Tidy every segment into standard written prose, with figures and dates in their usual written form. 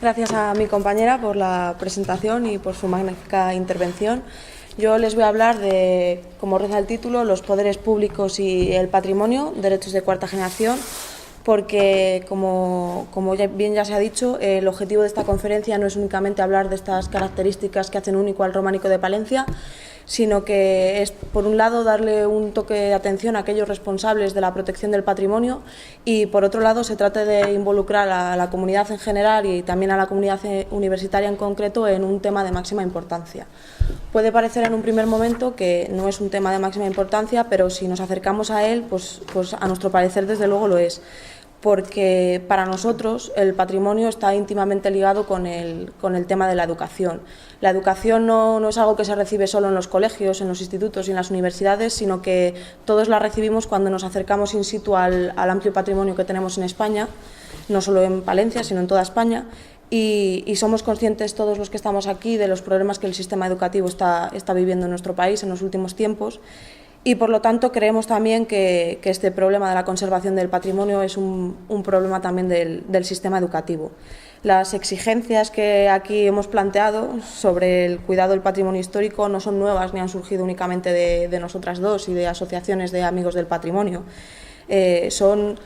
gracias a mi compañera por la presentación y por su magnífica intervención. Yo les voy a hablar de, como reza el título, los poderes públicos y el patrimonio, derechos de cuarta generación, porque, como bien ya se ha dicho, el objetivo de esta conferencia no es únicamente hablar de estas características que hacen único al románico de Palencia, sino que es, por un lado, darle un toque de atención a aquellos responsables de la protección del patrimonio y, por otro lado, se trata de involucrar a la comunidad en general y también a la comunidad universitaria en concreto en un tema de máxima importancia. Puede parecer en un primer momento que no es un tema de máxima importancia, pero si nos acercamos a él, pues a nuestro parecer desde luego lo es, porque para nosotros el patrimonio está íntimamente ligado con el tema de la educación. La educación no es algo que se recibe solo en los colegios, en los institutos y en las universidades, sino que todos la recibimos cuando nos acercamos in situ al amplio patrimonio que tenemos en España, no solo en Palencia, sino en toda España, y somos conscientes todos los que estamos aquí de los problemas que el sistema educativo está viviendo en nuestro país en los últimos tiempos. Y, por lo tanto, creemos también que este problema de la conservación del patrimonio es un problema también del sistema educativo. Las exigencias que aquí hemos planteado sobre el cuidado del patrimonio histórico no son nuevas ni han surgido únicamente de nosotras dos y de asociaciones de amigos del patrimonio. Son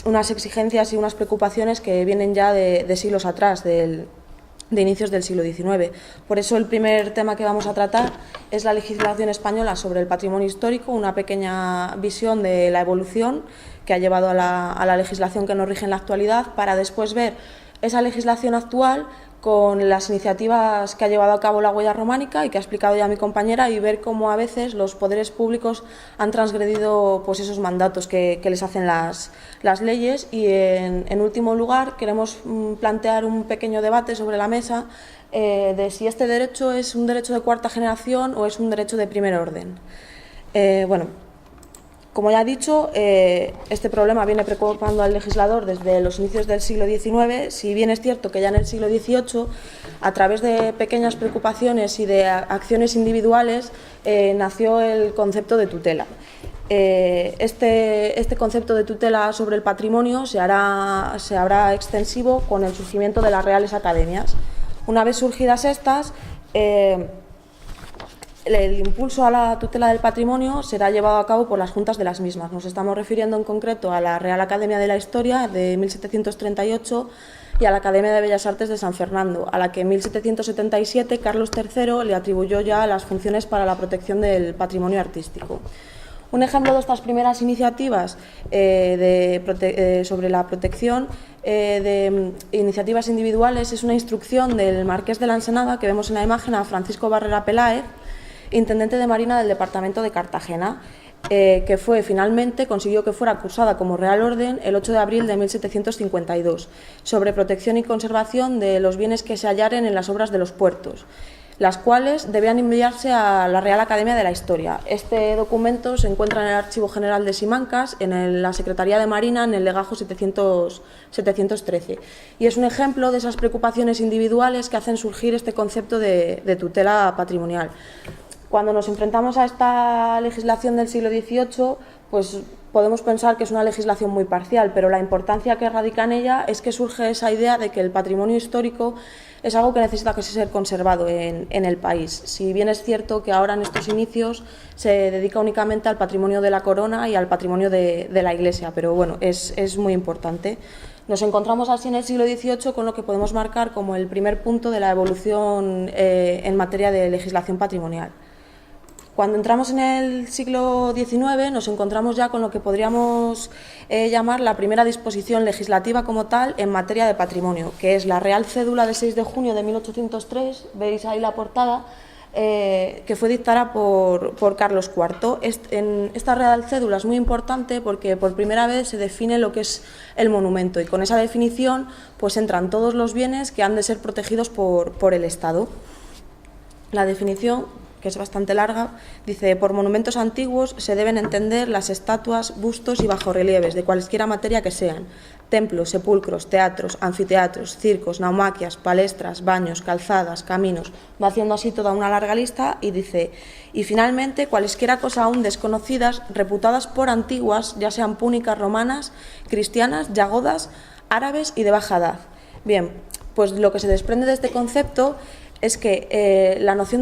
unas exigencias y unas preocupaciones que vienen ya de siglos atrás, de inicios del siglo XIX. Por eso el primer tema que vamos a tratar es la legislación española sobre el patrimonio histórico, una pequeña visión de la evolución que ha llevado a la legislación que nos rige en la actualidad, para después ver esa legislación actual con las iniciativas que ha llevado a cabo la huella románica y que ha explicado ya mi compañera, y ver cómo a veces los poderes públicos han transgredido pues esos mandatos que les hacen las leyes. Y en último lugar queremos plantear un pequeño debate sobre la mesa de si este derecho es un derecho de cuarta generación o es un derecho de primer orden. Como ya he dicho, este problema viene preocupando al legislador desde los inicios del siglo XIX, si bien es cierto que ya en el siglo XVIII, a través de pequeñas preocupaciones y de acciones individuales, nació el concepto de tutela. Este concepto de tutela sobre el patrimonio se hará extensivo con el surgimiento de las Reales Academias. Una vez surgidas estas, el impulso a la tutela del patrimonio será llevado a cabo por las juntas de las mismas. Nos estamos refiriendo en concreto a la Real Academia de la Historia de 1738 y a la Academia de Bellas Artes de San Fernando, a la que en 1777 Carlos III le atribuyó ya las funciones para la protección del patrimonio artístico. Un ejemplo de estas primeras iniciativas sobre la protección de iniciativas individuales es una instrucción del Marqués de la Ensenada, que vemos en la imagen, a Francisco Barrera Peláez, intendente de Marina del departamento de Cartagena, que consiguió que fuera cursada como Real Orden el 8 de abril de 1752, sobre protección y conservación de los bienes que se hallaren en las obras de los puertos, las cuales debían enviarse a la Real Academia de la Historia. Este documento se encuentra en el Archivo General de Simancas, en la Secretaría de Marina, en el legajo 713, y es un ejemplo de esas preocupaciones individuales que hacen surgir este concepto de tutela patrimonial. Cuando nos enfrentamos a esta legislación del siglo XVIII, pues podemos pensar que es una legislación muy parcial, pero la importancia que radica en ella es que surge esa idea de que el patrimonio histórico es algo que necesita ser conservado en el país. Si bien es cierto que ahora en estos inicios se dedica únicamente al patrimonio de la corona y al patrimonio de la Iglesia, pero bueno, es muy importante. Nos encontramos así en el siglo XVIII con lo que podemos marcar como el primer punto de la evolución en materia de legislación patrimonial. Cuando entramos en el siglo XIX nos encontramos ya con lo que podríamos llamar la primera disposición legislativa como tal en materia de patrimonio, que es la Real Cédula de 6 de junio de 1803, veis ahí la portada, que fue dictada por Carlos IV. Esta Real Cédula es muy importante porque por primera vez se define lo que es el monumento, y con esa definición pues entran todos los bienes que han de ser protegidos por el Estado. La definición, que es bastante larga, dice: por monumentos antiguos se deben entender las estatuas, bustos y bajorrelieves de cualesquiera materia que sean, templos, sepulcros, teatros, anfiteatros, circos, naumaquias, palestras, baños, calzadas, caminos. Va haciendo así toda una larga lista y dice: y finalmente cualesquiera cosa aún desconocidas, reputadas por antiguas, ya sean púnicas, romanas, cristianas, yagodas, árabes y de baja edad, Bien, pues lo que se desprende de este concepto es que la noción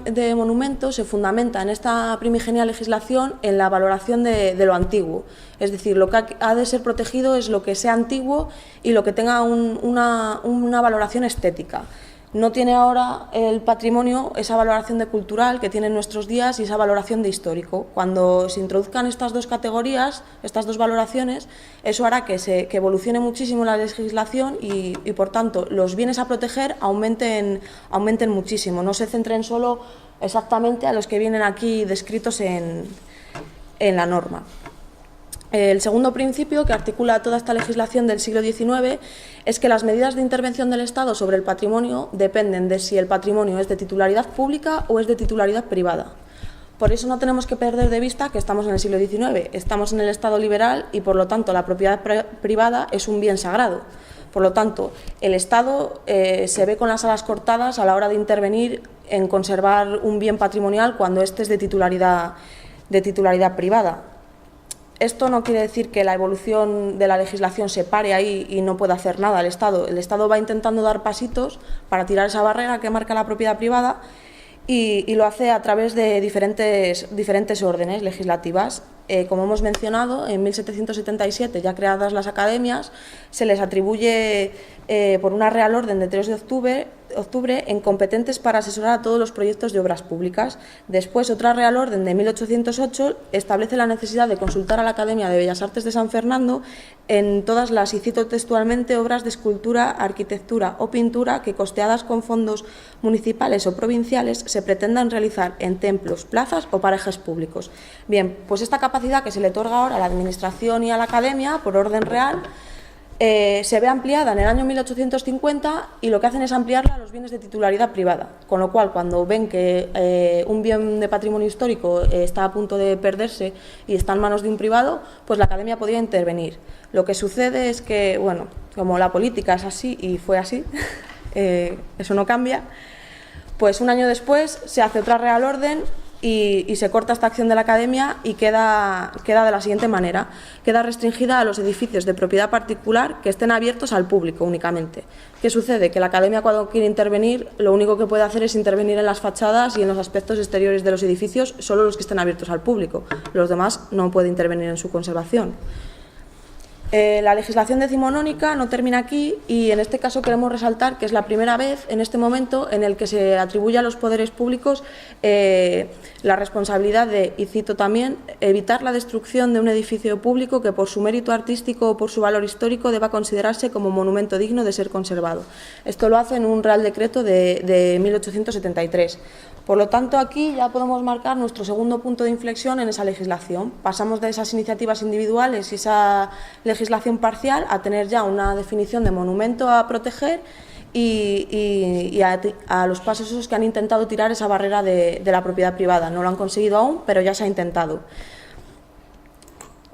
de monumento se fundamenta en esta primigenia legislación en la valoración de lo antiguo. Es decir, lo que ha de ser protegido es lo que sea antiguo y lo que tenga una valoración estética. No tiene ahora el patrimonio esa valoración de cultural que tiene en nuestros días y esa valoración de histórico. Cuando se introduzcan estas dos categorías, estas dos valoraciones, eso hará que evolucione muchísimo la legislación y, por tanto, los bienes a proteger aumenten muchísimo. No se centren solo exactamente a los que vienen aquí descritos en la norma. El segundo principio que articula toda esta legislación del siglo XIX es que las medidas de intervención del Estado sobre el patrimonio dependen de si el patrimonio es de titularidad pública o es de titularidad privada. Por eso no tenemos que perder de vista que estamos en el siglo XIX, estamos en el Estado liberal y, por lo tanto, la propiedad privada es un bien sagrado. Por lo tanto, el Estado se ve con las alas cortadas a la hora de intervenir en conservar un bien patrimonial cuando éste es de titularidad privada. Esto no quiere decir que la evolución de la legislación se pare ahí y no pueda hacer nada el Estado. El Estado va intentando dar pasitos para tirar esa barrera que marca la propiedad privada y lo hace a través de diferentes órdenes legislativas. Como hemos mencionado, en 1777, ya creadas las academias, se les atribuye por una Real Orden de 3 de octubre en competentes para asesorar a todos los proyectos de obras públicas. Después, otra Real Orden de 1808 establece la necesidad de consultar a la Academia de Bellas Artes de San Fernando en todas las, y cito textualmente, obras de escultura, arquitectura o pintura que, costeadas con fondos municipales o provinciales, se pretendan realizar en templos, plazas o parajes públicos. Bien, pues esta capacidad que se le otorga ahora a la Administración y a la Academia por orden real se ve ampliada en el año 1850 y lo que hacen es ampliarla a los bienes de titularidad privada, con lo cual cuando ven que un bien de patrimonio histórico está a punto de perderse y está en manos de un privado, pues la Academia podría intervenir. Lo que sucede es que, bueno, como la política es así y fue así, eso no cambia, pues un año después se hace otra Real Orden y se corta esta acción de la Academia y queda de la siguiente manera. Queda restringida a los edificios de propiedad particular que estén abiertos al público únicamente. ¿Qué sucede? Que la Academia, cuando quiere intervenir, lo único que puede hacer es intervenir en las fachadas y en los aspectos exteriores de los edificios, solo los que estén abiertos al público. Los demás no puede intervenir en su conservación. La legislación decimonónica no termina aquí y en este caso queremos resaltar que es la primera vez en este momento en el que se atribuye a los poderes públicos la responsabilidad de, y cito también, evitar la destrucción de un edificio público que por su mérito artístico o por su valor histórico deba considerarse como monumento digno de ser conservado. Esto lo hace en un Real Decreto de 1873. Por lo tanto, aquí ya podemos marcar nuestro segundo punto de inflexión en esa legislación. Pasamos de esas iniciativas individuales y esa legislación parcial a tener ya una definición de monumento a proteger y a los pasos esos que han intentado tirar esa barrera de la propiedad privada. No lo han conseguido aún, pero ya se ha intentado.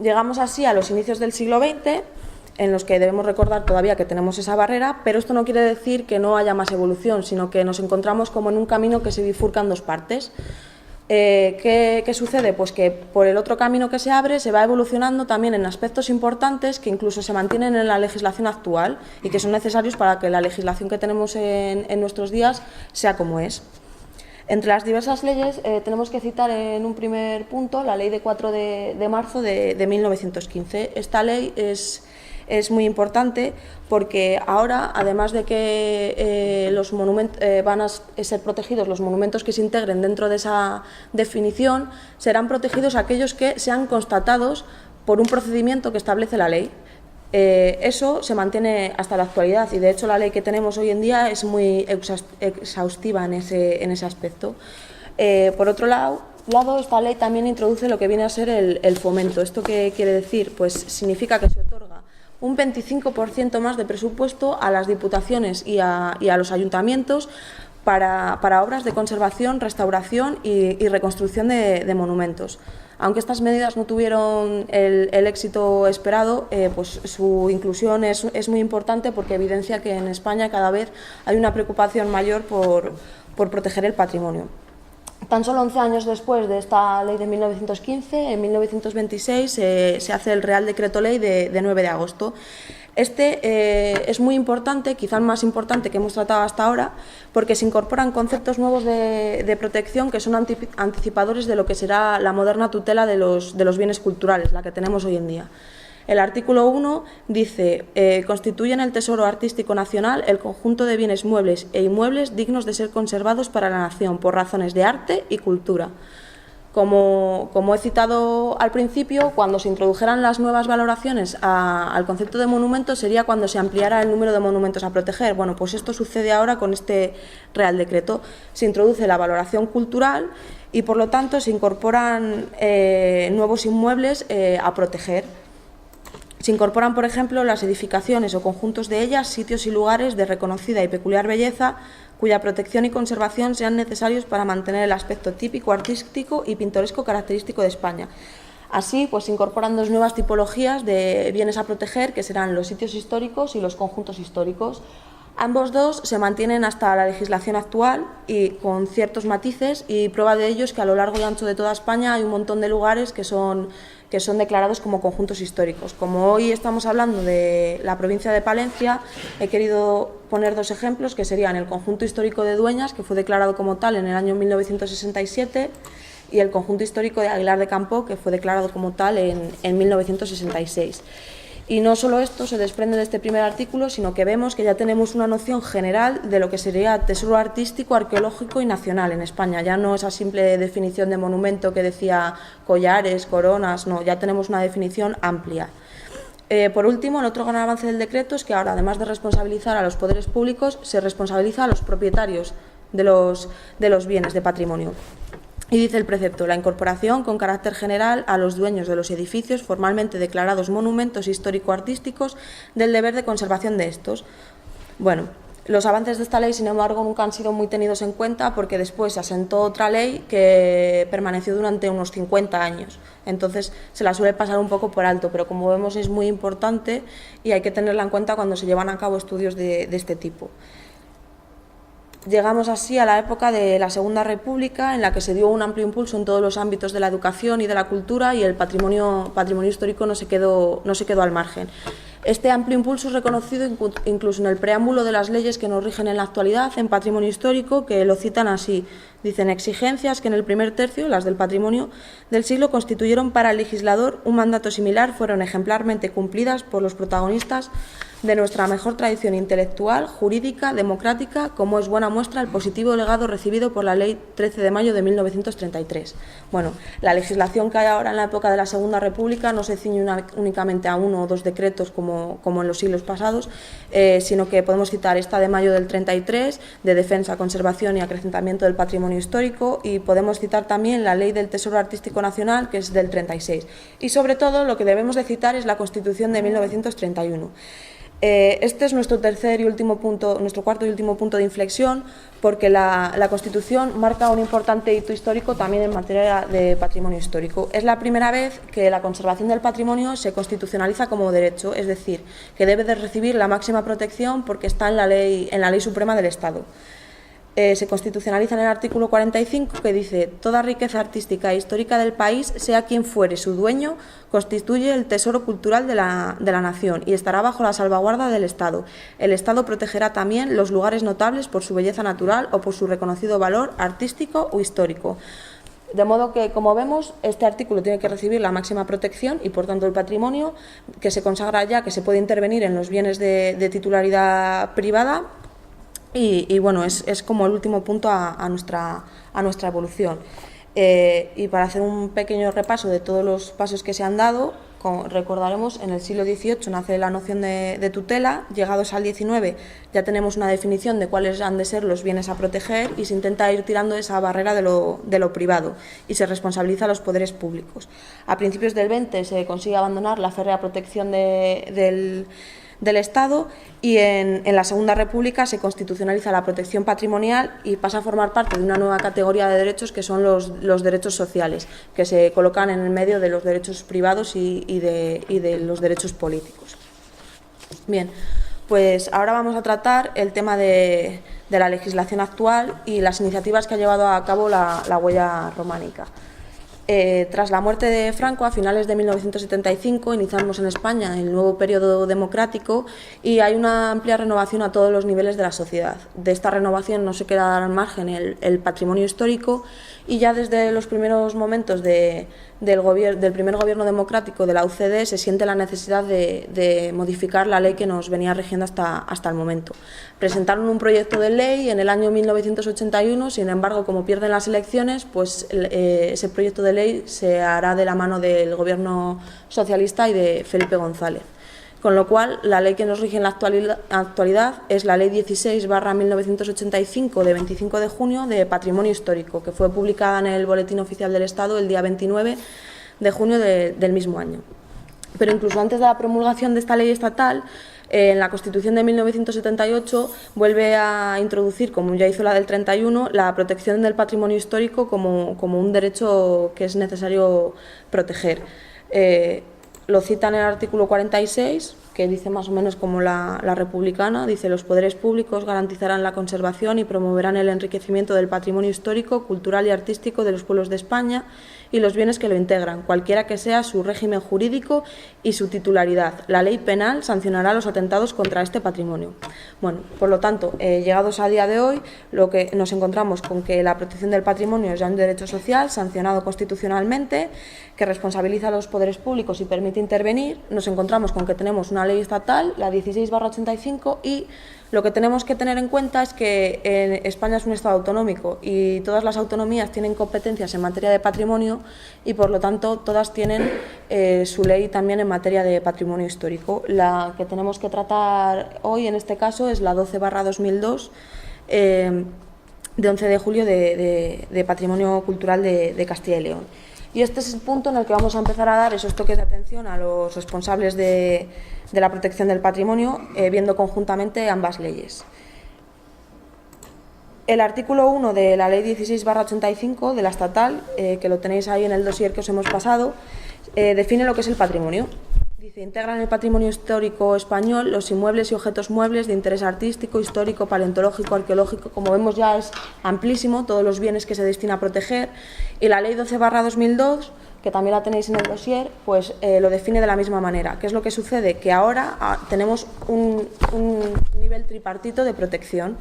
Llegamos así a los inicios del siglo XX, en los que debemos recordar todavía que tenemos esa barrera, pero esto no quiere decir que no haya más evolución, sino que nos encontramos como en un camino que se bifurca en dos partes. ¿Qué sucede? Pues que por el otro camino que se abre se va evolucionando también en aspectos importantes que incluso se mantienen en la legislación actual y que son necesarios para que la legislación que tenemos en nuestros días sea como es. Entre las diversas leyes tenemos que citar en un primer punto la Ley de 4 de marzo de 1915. Esta ley es muy importante porque ahora, además de que los monumentos van a ser protegidos, los monumentos que se integren dentro de esa definición, serán protegidos aquellos que sean constatados por un procedimiento que establece la ley. Eso se mantiene hasta la actualidad y, de hecho, la ley que tenemos hoy en día es muy exhaustiva en ese aspecto. Por otro lado, esta ley también introduce lo que viene a ser el fomento. ¿Esto qué quiere decir? Pues significa que se otorga un 25% más de presupuesto a las diputaciones y a los ayuntamientos para obras de conservación, restauración y reconstrucción de monumentos. Aunque estas medidas no tuvieron el éxito esperado, pues su inclusión es muy importante porque evidencia que en España cada vez hay una preocupación mayor por proteger el patrimonio. Tan solo 11 años después de esta ley de 1915, en 1926 se hace el Real Decreto Ley de 9 de agosto. Este es muy importante, quizá el más importante que hemos tratado hasta ahora, porque se incorporan conceptos nuevos de protección que son anticipadores de lo que será la moderna tutela de los bienes culturales, la que tenemos hoy en día. El artículo 1 dice, constituyen el Tesoro Artístico Nacional el conjunto de bienes muebles e inmuebles dignos de ser conservados para la nación por razones de arte y cultura. Como he citado al principio, cuando se introdujeran las nuevas valoraciones al concepto de monumento sería cuando se ampliara el número de monumentos a proteger. Bueno, pues esto sucede ahora con este Real Decreto. Se introduce la valoración cultural y, por lo tanto, se incorporan nuevos inmuebles a proteger. Se incorporan, por ejemplo, las edificaciones o conjuntos de ellas, sitios y lugares de reconocida y peculiar belleza, cuya protección y conservación sean necesarios para mantener el aspecto típico, artístico y pintoresco característico de España. Así, pues se incorporan dos nuevas tipologías de bienes a proteger, que serán los sitios históricos y los conjuntos históricos. Ambos dos se mantienen hasta la legislación actual y con ciertos matices, y prueba de ello es que a lo largo y ancho de toda España hay un montón de lugares que son declarados como conjuntos históricos. Como hoy estamos hablando de la provincia de Palencia, he querido poner dos ejemplos, que serían el conjunto histórico de Dueñas, que fue declarado como tal en el año 1967, y el conjunto histórico de Aguilar de Campoo, que fue declarado como tal en 1966. Y no solo esto se desprende de este primer artículo, sino que vemos que ya tenemos una noción general de lo que sería tesoro artístico, arqueológico y nacional en España. Ya no esa simple definición de monumento que decía collares, coronas, no, ya tenemos una definición amplia. Por último, el otro gran avance del decreto es que ahora, además de responsabilizar a los poderes públicos, se responsabiliza a los propietarios de los bienes de patrimonio. Y dice el precepto, la incorporación con carácter general a los dueños de los edificios formalmente declarados monumentos histórico-artísticos del deber de conservación de estos. Bueno, los avances de esta ley, sin embargo, nunca han sido muy tenidos en cuenta, porque después se asentó otra ley que permaneció durante unos 50 años. Entonces se la suele pasar un poco por alto, pero como vemos es muy importante y hay que tenerla en cuenta cuando se llevan a cabo estudios de este tipo. Llegamos así a la época de la Segunda República, en la que se dio un amplio impulso en todos los ámbitos de la educación y de la cultura, y el patrimonio histórico no se quedó al margen. Este amplio impulso es reconocido incluso en el preámbulo de las leyes que nos rigen en la actualidad en patrimonio histórico, que lo citan así. Dicen: exigencias que en el primer tercio, las del patrimonio del siglo, constituyeron para el legislador un mandato similar, fueron ejemplarmente cumplidas por los protagonistas de nuestra mejor tradición intelectual, jurídica, democrática, como es buena muestra el positivo legado recibido por la Ley 13 de mayo de 1933. Bueno, la legislación que hay ahora en la época de la Segunda República no se ciñe únicamente a uno o dos decretos como en los siglos pasados, sino que podemos citar esta de mayo del 33, de defensa, conservación y acrecentamiento del patrimonio histórico, y podemos citar también la Ley del Tesoro Artístico Nacional, que es del 36. Y sobre todo lo que debemos de citar es la Constitución de 1931. Este es nuestro cuarto y último punto de inflexión, porque la Constitución marca un importante hito histórico también en materia de patrimonio histórico. Es la primera vez que la conservación del patrimonio se constitucionaliza como derecho, es decir, que debe de recibir la máxima protección porque está en la Ley Suprema del Estado. Se constitucionaliza en el artículo 45, que dice: toda riqueza artística e histórica del país, sea quien fuere su dueño, constituye el tesoro cultural de la nación y estará bajo la salvaguarda del Estado. El Estado protegerá también los lugares notables por su belleza natural o por su reconocido valor artístico o histórico. De modo que, como vemos, este artículo tiene que recibir la máxima protección y, por tanto, el patrimonio, que se consagra ya que se puede intervenir en los bienes de titularidad privada. Y bueno, es como el último punto a nuestra evolución. Y para hacer un pequeño repaso de todos los pasos que se han dado, recordaremos, en el siglo XVIII nace la noción de tutela. Llegados al XIX ya tenemos una definición de cuáles han de ser los bienes a proteger, y se intenta ir tirando esa barrera de lo privado y se responsabiliza a los poderes públicos. A principios del XX se consigue abandonar la férrea protección del Estado, y en la Segunda República se constitucionaliza la protección patrimonial y pasa a formar parte de una nueva categoría de derechos, que son los derechos sociales, que se colocan en el medio de los derechos privados y de los derechos políticos. Bien, Pues ahora vamos a tratar el tema de la legislación actual y las iniciativas que ha llevado a cabo la huella románica. Tras la muerte de Franco, a finales de 1975, iniciamos en España el nuevo periodo democrático y hay una amplia renovación a todos los niveles de la sociedad. De esta renovación no se queda al margen el patrimonio histórico y ya desde los primeros momentos del primer gobierno democrático de la UCD se siente la necesidad de modificar la ley que nos venía rigiendo hasta el momento. Presentaron un proyecto de ley en el año 1981, sin embargo, como pierden las elecciones, pues ese proyecto de ley se hará de la mano del gobierno socialista y de Felipe González. Con lo cual, la ley que nos rige en la actualidad es la Ley 16/1985 de 25 de junio de Patrimonio Histórico, que fue publicada en el Boletín Oficial del Estado el día 29 de junio del mismo año. Pero incluso antes de la promulgación de esta ley estatal, en la Constitución de 1978 vuelve a introducir, como ya hizo la del 31, la protección del patrimonio histórico como un derecho que es necesario proteger. Lo cita en el artículo 46, que dice más o menos como la republicana, dice: los poderes públicos garantizarán la conservación y promoverán el enriquecimiento del patrimonio histórico, cultural y artístico de los pueblos de España y los bienes que lo integran, cualquiera que sea su régimen jurídico y su titularidad. La ley penal sancionará los atentados contra este patrimonio. Bueno, por lo tanto, llegados a día de hoy, lo que nos encontramos con que la protección del patrimonio es ya un derecho social sancionado constitucionalmente, que responsabiliza a los poderes públicos y permite intervenir. Nos encontramos con que tenemos una ley estatal, la 16/85, y lo que tenemos que tener en cuenta es que España es un Estado autonómico y todas las autonomías tienen competencias en materia de patrimonio y, por lo tanto, todas tienen su ley también en materia de patrimonio histórico. La que tenemos que tratar hoy, en este caso, es la 12/2002, de 11 de julio de Patrimonio Cultural de Castilla y León. Y este es el punto en el que vamos a empezar a dar esos toques de atención a los responsables de la protección del patrimonio, viendo conjuntamente ambas leyes. El artículo 1 de la Ley 16/85 de la estatal, que lo tenéis ahí en el dossier que os hemos pasado, define lo que es el patrimonio. Dice: integran el patrimonio histórico español los inmuebles y objetos muebles de interés artístico, histórico, paleontológico, arqueológico. Como vemos, ya es amplísimo todos los bienes que se destina a proteger. Y la Ley 12/2002, que también la tenéis en el dossier, pues lo define de la misma manera. ¿Qué es lo que sucede? Que ahora tenemos un nivel tripartito de protección.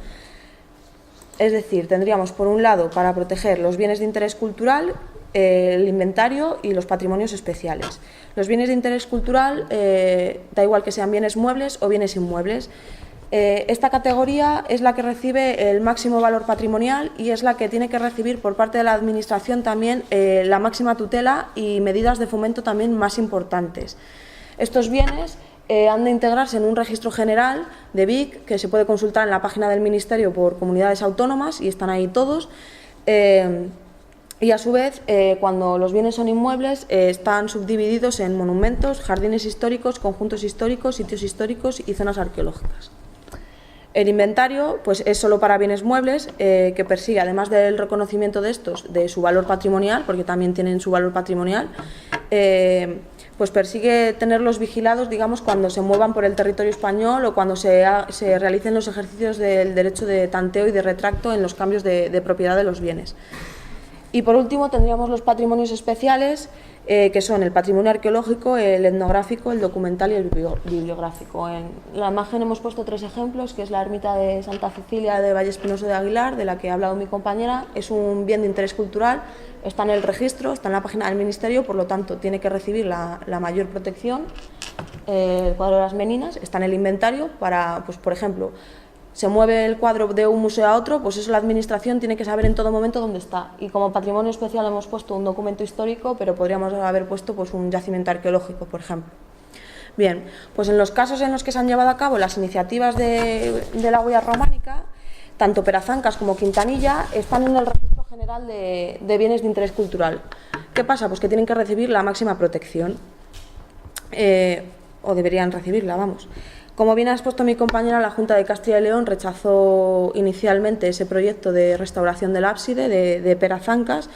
Es decir, tendríamos por un lado para proteger los bienes de interés cultural, el inventario y los patrimonios especiales. Los bienes de interés cultural, da igual que sean bienes muebles o bienes inmuebles. Esta categoría es la que recibe el máximo valor patrimonial y es la que tiene que recibir por parte de la Administración también la máxima tutela y medidas de fomento también más importantes. Estos bienes han de integrarse en un registro general de BIC que se puede consultar en la página del Ministerio por comunidades autónomas y están ahí todos. Y a su vez, cuando los bienes son inmuebles, están subdivididos en monumentos, jardines históricos, conjuntos históricos, sitios históricos y zonas arqueológicas. El inventario, pues, es solo para bienes muebles, que persigue, además del reconocimiento de estos, de su valor patrimonial, porque también tienen su valor patrimonial, pues persigue tenerlos vigilados, digamos, cuando se muevan por el territorio español o cuando se realicen los ejercicios del derecho de tanteo y de retracto en los cambios de propiedad de los bienes. Y por último tendríamos los patrimonios especiales, que son el patrimonio arqueológico, el etnográfico, el documental y el bibliográfico. En la imagen hemos puesto 3 ejemplos, que es la ermita de Santa Cecilia de Valle Espinoso de Aguilar, de la que ha hablado mi compañera. Es un bien de interés cultural, está en el registro, está en la página del Ministerio, por lo tanto tiene que recibir la mayor protección. El cuadro de las Meninas está en el inventario para, pues, por ejemplo, se mueve el cuadro de un museo a otro, pues eso la Administración tiene que saber en todo momento dónde está. Y como patrimonio especial hemos puesto un documento histórico, pero podríamos haber puesto, pues, un yacimiento arqueológico, por ejemplo. Bien, pues en los casos en los que se han llevado a cabo las iniciativas de la huella románica, tanto Perazancas como Quintanilla están en el Registro General de Bienes de Interés Cultural. ¿Qué pasa? Pues que tienen que recibir la máxima protección, o deberían recibirla, vamos. Como bien ha expuesto mi compañera, la Junta de Castilla y León rechazó inicialmente ese proyecto de restauración del ábside de Perazancas,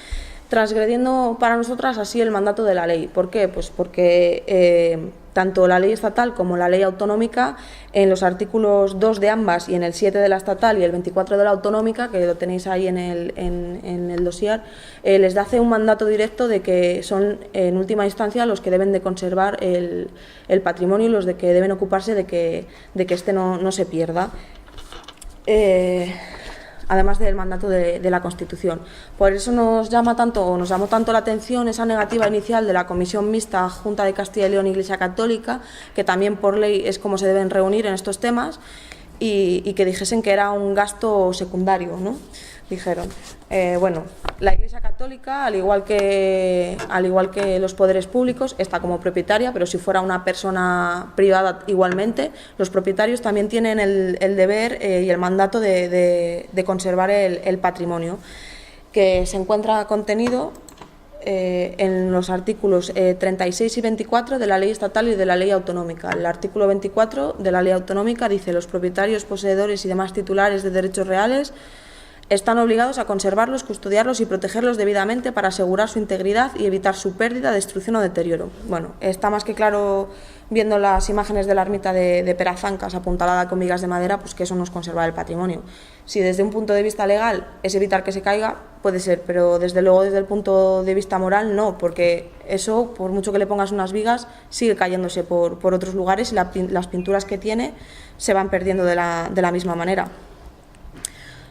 transgrediendo para nosotras así el mandato de la ley. ¿Por qué? Pues porque tanto la ley estatal como la ley autonómica, en los artículos 2 de ambas y en el 7 de la estatal y el 24 de la autonómica, que lo tenéis ahí en el dossier, les hace un mandato directo de que son en última instancia los que deben de conservar el patrimonio y los de que deben ocuparse de que este no se pierda. Además del mandato de la Constitución. Por eso nos llamó tanto la atención esa negativa inicial de la Comisión Mixta Junta de Castilla y León e Iglesia Católica, que también por ley es como se deben reunir en estos temas, y que dijesen que era un gasto secundario, ¿no? Dijeron. Bueno, la Iglesia Católica, al igual que los poderes públicos, está como propietaria, pero si fuera una persona privada igualmente, los propietarios también tienen el deber y el mandato de conservar el patrimonio, que se encuentra contenido en los artículos 36 y 24 de la ley estatal y de la ley autonómica. El artículo 24 de la ley autonómica dice: los propietarios, poseedores y demás titulares de derechos reales están obligados a conservarlos, custodiarlos y protegerlos debidamente para asegurar su integridad y evitar su pérdida, destrucción o deterioro. Bueno, está más que claro, viendo las imágenes de la ermita de Perazancas apuntalada con vigas de madera, pues que eso no es conservar el patrimonio. Si desde un punto de vista legal es evitar que se caiga, puede ser, pero desde luego desde el punto de vista moral no, porque eso, por mucho que le pongas unas vigas, sigue cayéndose por otros lugares y las pinturas que tiene se van perdiendo de la misma manera.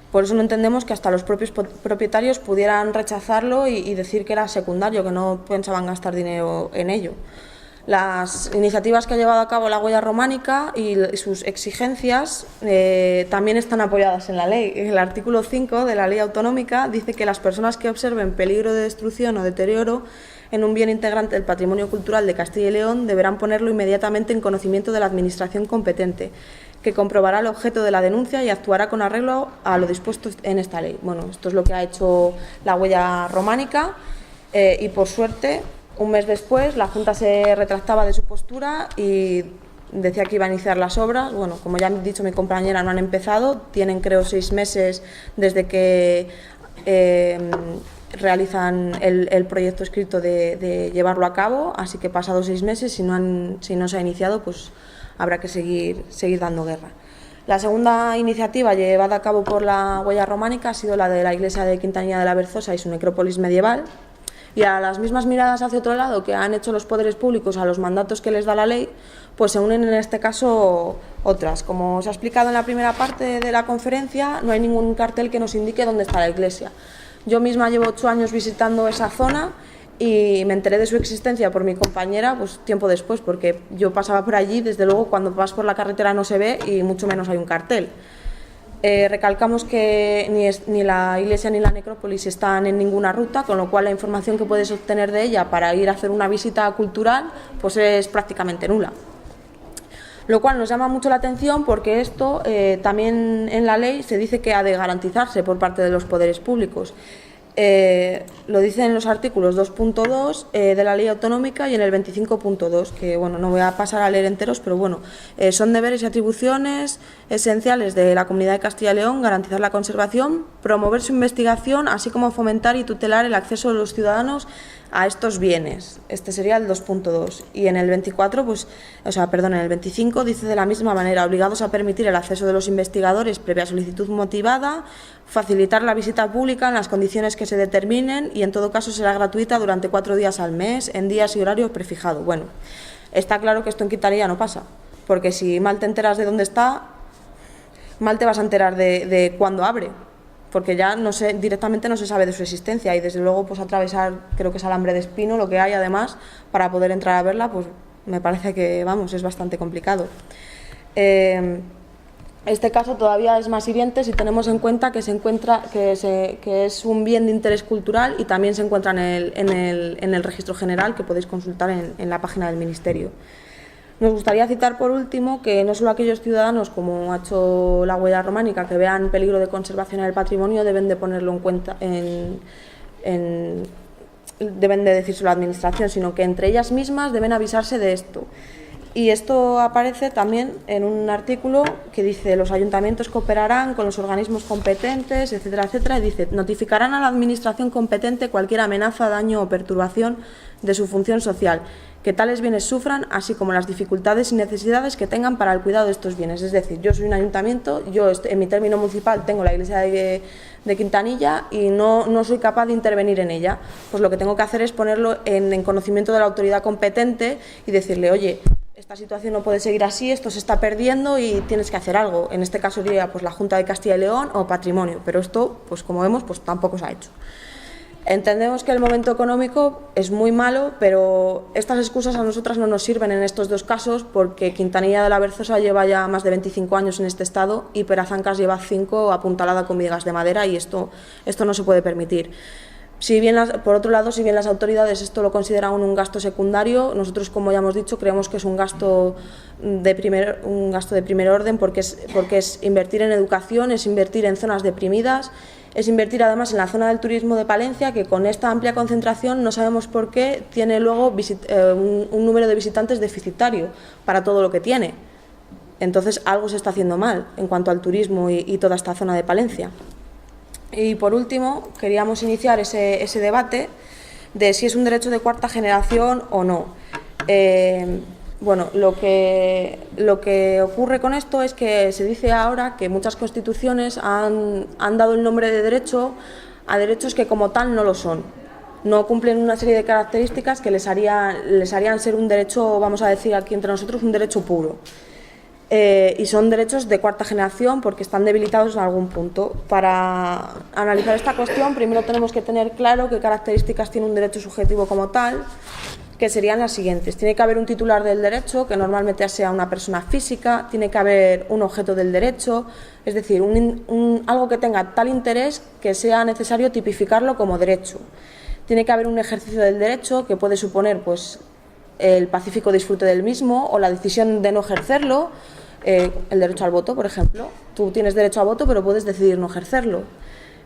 Por eso no entendemos que hasta los propios propietarios pudieran rechazarlo y decir que era secundario, que no pensaban gastar dinero en ello. Las iniciativas que ha llevado a cabo la huella románica y sus exigencias también están apoyadas en la ley. El artículo 5 de la ley autonómica dice que las personas que observen peligro de destrucción o deterioro en un bien integrante del patrimonio cultural de Castilla y León deberán ponerlo inmediatamente en conocimiento de la administración competente, que comprobará el objeto de la denuncia y actuará con arreglo a lo dispuesto en esta ley. Bueno, esto es lo que ha hecho la huella románica y, por suerte, un mes después la Junta se retractaba de su postura y decía que iba a iniciar las obras. Bueno, como ya han dicho mi compañera, no han empezado, tienen creo 6 meses desde que realizan el proyecto escrito de llevarlo a cabo, así que pasados 6 meses, si no se ha iniciado, pues habrá que seguir dando guerra. La segunda iniciativa llevada a cabo por la huella románica ha sido la de la iglesia de Quintanilla de la Berzosa y su necrópolis medieval, y a las mismas miradas hacia otro lado que han hecho los poderes públicos a los mandatos que les da la ley, pues se unen en este caso otras. Como os ha explicado en la primera parte de la conferencia, no hay ningún cartel que nos indique dónde está la iglesia. Yo misma llevo 8 años visitando esa zona y me enteré de su existencia por mi compañera pues tiempo después, porque yo pasaba por allí, desde luego cuando vas por la carretera no se ve y mucho menos hay un cartel. Recalcamos que ni la iglesia ni la necrópolis están en ninguna ruta, con lo cual la información que puedes obtener de ella para ir a hacer una visita cultural pues es prácticamente nula. Lo cual nos llama mucho la atención porque esto también en la ley se dice que ha de garantizarse por parte de los poderes públicos. Lo dice en los artículos 2.2 de la ley autonómica y en el 25.2, que bueno, no voy a pasar a leer enteros, pero bueno, son deberes y atribuciones esenciales de la Comunidad de Castilla y León: garantizar la conservación, promover su investigación, así como fomentar y tutelar el acceso de los ciudadanos a estos bienes. Este sería el 2.2. Y en el 24, en el 25 dice de la misma manera: obligados a permitir el acceso de los investigadores previa solicitud motivada, facilitar la visita pública en las condiciones que se determinen y en todo caso será gratuita durante 4 días al mes en días y horarios prefijados. Bueno, está claro que esto en Quintanilla no pasa, porque si mal te enteras de dónde está, mal te vas a enterar de cuándo abre, porque ya directamente no se sabe de su existencia y desde luego pues atravesar, creo que es alambre de espino lo que hay además para poder entrar a verla, pues me parece que es bastante complicado. Este caso todavía es más hiriente si tenemos en cuenta que es un bien de interés cultural y también se encuentra en el registro general, que podéis consultar en la página del Ministerio. Nos gustaría citar por último que no solo aquellos ciudadanos, como ha hecho la huella románica, que vean peligro de conservación en el patrimonio deben de ponerlo en cuenta, deben de decírselo a la administración, sino que entre ellas mismas deben avisarse de esto. Y esto aparece también en un artículo que dice: los ayuntamientos cooperarán con los organismos competentes, etcétera, etcétera, y dice: notificarán a la administración competente cualquier amenaza, daño o perturbación de su función social que tales bienes sufran, así como las dificultades y necesidades que tengan para el cuidado de estos bienes. Es decir, yo soy un ayuntamiento, yo en mi término municipal tengo la iglesia de Quintanilla y no soy capaz de intervenir en ella. Pues lo que tengo que hacer es ponerlo en conocimiento de la autoridad competente y decirle: oye, esta situación no puede seguir así, esto se está perdiendo y tienes que hacer algo. En este caso diría pues la Junta de Castilla y León o Patrimonio, pero esto, pues como vemos, pues tampoco se ha hecho. Entendemos que el momento económico es muy malo, pero estas excusas a nosotras no nos sirven en estos dos casos, porque Quintanilla de la Berzosa lleva ya más de 25 años en este estado y Perazancas lleva 5 apuntalada con vigas de madera, y esto no se puede permitir. Si bien por otro lado, si bien las autoridades esto lo consideran un gasto secundario, nosotros, como ya hemos dicho, creemos que es un gasto de primer orden, porque es invertir en educación, es invertir en zonas deprimidas, es invertir además en la zona del turismo de Palencia, que con esta amplia concentración no sabemos por qué tiene luego un número de visitantes deficitario para todo lo que tiene. Entonces algo se está haciendo mal en cuanto al turismo y toda esta zona de Palencia. Y por último, queríamos iniciar ese debate de si es un derecho de cuarta generación o no. Bueno, lo que ocurre con esto es que se dice ahora que muchas constituciones han dado el nombre de derecho a derechos que como tal no lo son. No cumplen una serie de características que les harían ser un derecho, vamos a decir aquí entre nosotros, un derecho puro. Y son derechos de cuarta generación porque están debilitados en algún punto. Para analizar esta cuestión, primero tenemos que tener claro qué características tiene un derecho subjetivo como tal, que serían las siguientes. Tiene que haber un titular del derecho, que normalmente sea una persona física, tiene que haber un objeto del derecho, es decir, algo que tenga tal interés que sea necesario tipificarlo como derecho. Tiene que haber un ejercicio del derecho que puede suponer pues el pacífico disfrute del mismo o la decisión de no ejercerlo. El derecho al voto, por ejemplo. Tú tienes derecho a voto, pero puedes decidir no ejercerlo.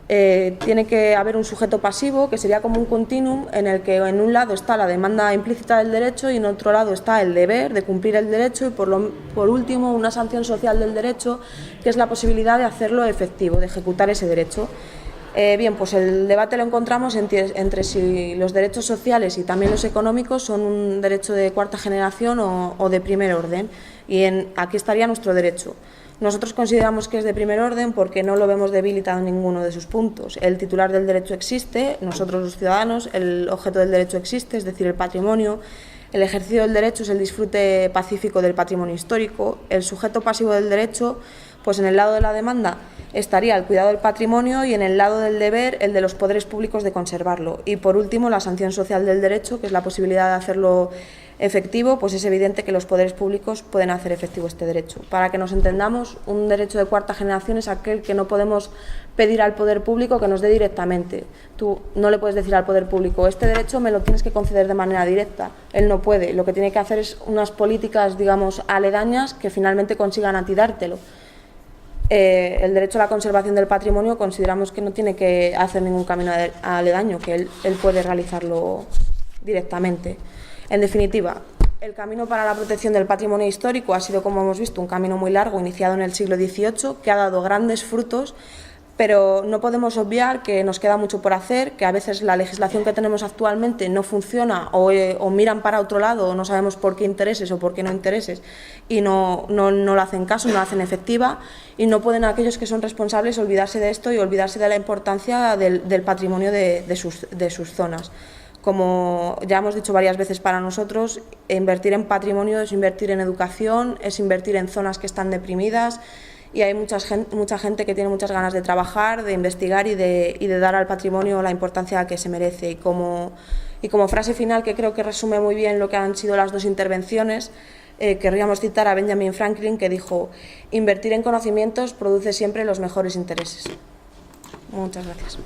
Tiene que haber un sujeto pasivo, que sería como un continuum en el que en un lado está la demanda implícita del derecho y en otro lado está el deber de cumplir el derecho y por último una sanción social del derecho, que es la posibilidad de hacerlo efectivo, de ejecutar ese derecho. Bien, pues el debate lo encontramos entre si los derechos sociales y también los económicos son un derecho de cuarta generación o de primer orden, y aquí estaría nuestro derecho. Nosotros consideramos que es de primer orden porque no lo vemos debilitado en ninguno de sus puntos. El titular del derecho existe, nosotros los ciudadanos, el objeto del derecho existe, es decir, el patrimonio. El ejercicio del derecho es el disfrute pacífico del patrimonio histórico. El sujeto pasivo del derecho, pues en el lado de la demanda estaría el cuidado del patrimonio y en el lado del deber el de los poderes públicos de conservarlo. Y por último, la sanción social del derecho, que es la posibilidad de hacerlo efectivo, pues es evidente que los poderes públicos pueden hacer efectivo este derecho. Para que nos entendamos, un derecho de cuarta generación es aquel que no podemos pedir al poder público que nos dé directamente. Tú no le puedes decir al poder público: este derecho me lo tienes que conceder de manera directa. Él no puede. Lo que tiene que hacer es unas políticas, digamos, aledañas que finalmente consigan a ti dártelo. El derecho a la conservación del patrimonio consideramos que no tiene que hacer ningún camino aledaño, que él puede realizarlo directamente. En definitiva, el camino para la protección del patrimonio histórico ha sido, como hemos visto, un camino muy largo iniciado en el siglo XVIII que ha dado grandes frutos, pero no podemos obviar que nos queda mucho por hacer, que a veces la legislación que tenemos actualmente no funciona o miran para otro lado o no sabemos por qué intereses o por qué no intereses y no lo hacen caso, no la hacen efectiva, y no pueden aquellos que son responsables olvidarse de esto y olvidarse de la importancia del patrimonio de sus zonas. Como ya hemos dicho varias veces, para nosotros invertir en patrimonio es invertir en educación, es invertir en zonas que están deprimidas, y hay mucha gente que tiene muchas ganas de trabajar, de investigar y de dar al patrimonio la importancia que se merece. Y como frase final, que creo que resume muy bien lo que han sido las dos intervenciones, querríamos citar a Benjamin Franklin, que dijo: invertir en conocimientos produce siempre los mejores intereses. Muchas gracias.